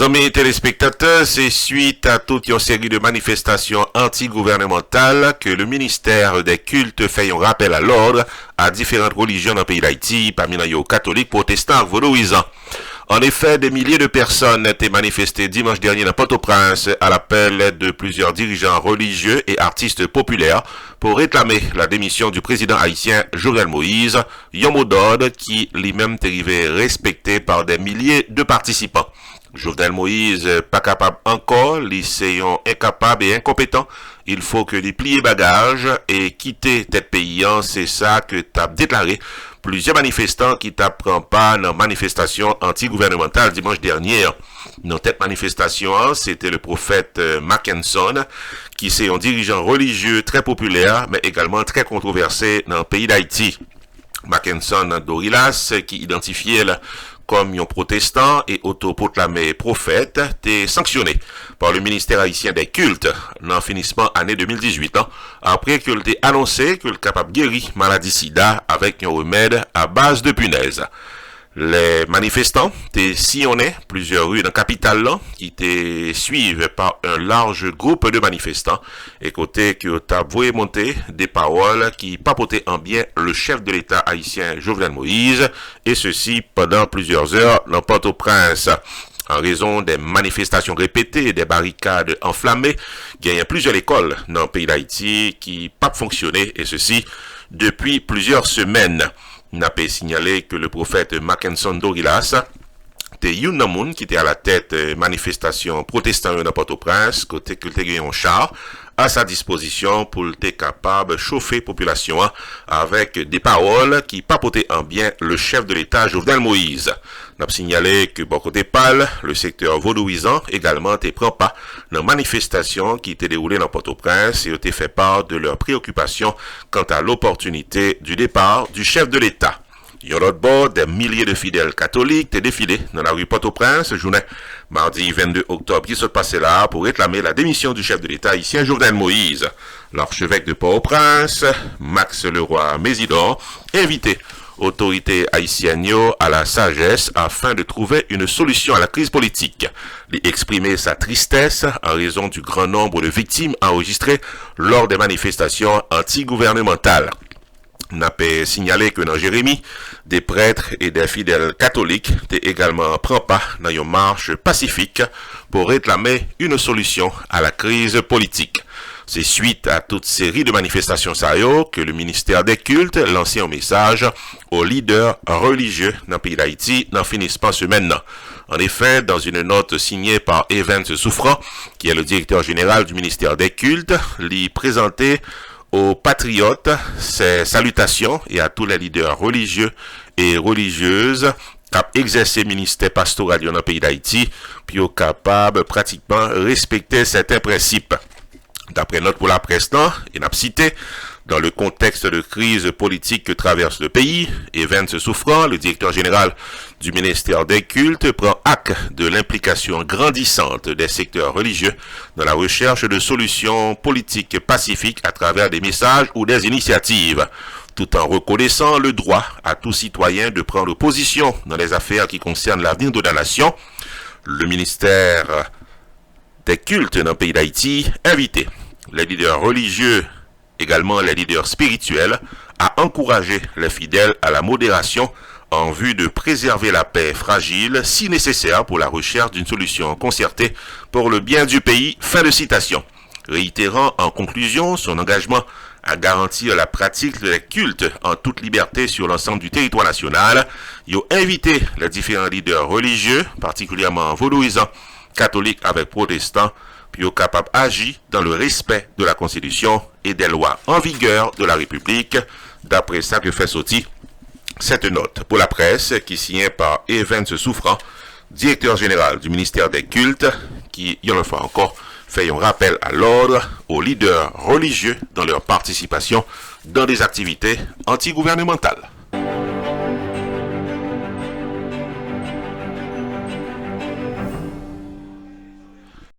Amis téléspectateurs, c'est suite à toute une série de manifestations anti-gouvernementales que le ministère des cultes fait un rappel à l'ordre à différentes religions dans le pays d'Haïti, parmi les catholiques, protestants, vaudouisants. En effet, des milliers de personnes étaient manifestées dimanche dernier dans Port-au-Prince à l'appel de plusieurs dirigeants religieux et artistes populaires pour réclamer la démission du président haïtien Jovenel Moïse, un mot d'ordre qui lui-même est arrivé respecté par des milliers de participants. Jovenel Moïse, pas capable encore, lycéen incapable et incompétent, il faut que les plier bagages et quitter tête paysan, c'est ça que t'as déclaré plusieurs manifestants qui t'apprennent pas dans manifestation anti-gouvernementale dimanche dernier. Dans cette manifestation, c'était le prophète Mackinson, qui c'est un dirigeant religieux très populaire, mais également très controversé dans le pays d'Haïti. Mackinson Dorilas, qui identifiait comme un protestant et autoproclamé prophète, était sanctionné par le ministère haïtien des cultes dans finissement année 2018, après qu'il ait annoncé qu'il est capable de guérir maladie sida avec un remède à base de punaises. Les manifestants étaient sillonnés plusieurs rues dans la capitale qui étaient suivis par un large groupe de manifestants et côté que t'as voué monter des paroles qui papotaient en bien le chef de l'État haïtien Jovenel Moïse et ceci pendant plusieurs heures dans Port-au-Prince. En raison des manifestations répétées et des barricades enflammées, il y a plusieurs écoles dans le pays d'Haïti qui pas fonctionné et ceci depuis plusieurs semaines. N'a pas signalé que le prophète Mackinson Dorilas était Youn qui était à la tête manifestation protestante dans Port-au-Prince, côté que il était un char à sa disposition pour être capable de chauffer la population avec des paroles qui papotaient en bien le chef de l'État Jovenel Moïse. N'a signalé que bon côté pâle, le secteur vaudouisant également te prend pas dans manifestation qui était déroulée dans Port-au-Prince et ont fait part de leurs préoccupations quant à l'opportunité du départ du chef de l'État. Il y a l'autre bord, des milliers de fidèles catholiques étaient défilés dans la rue Port-au-Prince, journée mardi 22 octobre qui se passait là pour réclamer la démission du chef de l'État haïtien Jovenel Moïse. L'archevêque de Port-au-Prince, Max Leroy Mésidor, invité autorités haïtiennes à la sagesse afin de trouver une solution à la crise politique. Il exprimait sa tristesse en raison du grand nombre de victimes enregistrées lors des manifestations anti-gouvernementales. N'a pas signalé que dans Jérémie, des prêtres et des fidèles catholiques étaient également pris part dans une marche pacifique pour réclamer une solution à la crise politique. C'est suite à toute série de manifestations que le ministère des cultes lançait un message aux leaders religieux dans le pays d'Haïti dans finissement semaine. En effet, dans une note signée par Evans Souffrant, qui est le directeur général du ministère des cultes, il présentait aux patriotes ses salutations et à tous les leaders religieux et religieuses qui ont exercé le ministère pastoral dans le pays d'Haïti, puis au capable pratiquement respecter certains principes. D'après note pour la presse, il a cité dans le contexte de crise politique que traverse le pays, Evans Souffrant, le directeur général du ministère des cultes, prend acte de l'implication grandissante des secteurs religieux dans la recherche de solutions politiques pacifiques à travers des messages ou des initiatives, tout en reconnaissant le droit à tout citoyen de prendre position dans les affaires qui concernent l'avenir de la nation. Le ministère des cultes dans le pays d'Haïti invité les leaders religieux, également les leaders spirituels, à encourager les fidèles à la modération en vue de préserver la paix fragile si nécessaire pour la recherche d'une solution concertée pour le bien du pays. Fin de citation. Réitérant en conclusion son engagement à garantir la pratique des cultes en toute liberté sur l'ensemble du territoire national, il a invité les différents leaders religieux, particulièrement vaudouisants, catholiques avec protestants, puis au capable agir dans le respect de la Constitution et des lois en vigueur de la République, d'après ça que fait sortir cette note pour la presse qui est signée par Evans Souffrant, directeur général du ministère des cultes, qui, une fois encore, fait un rappel à l'ordre aux leaders religieux dans leur participation dans des activités antigouvernementales.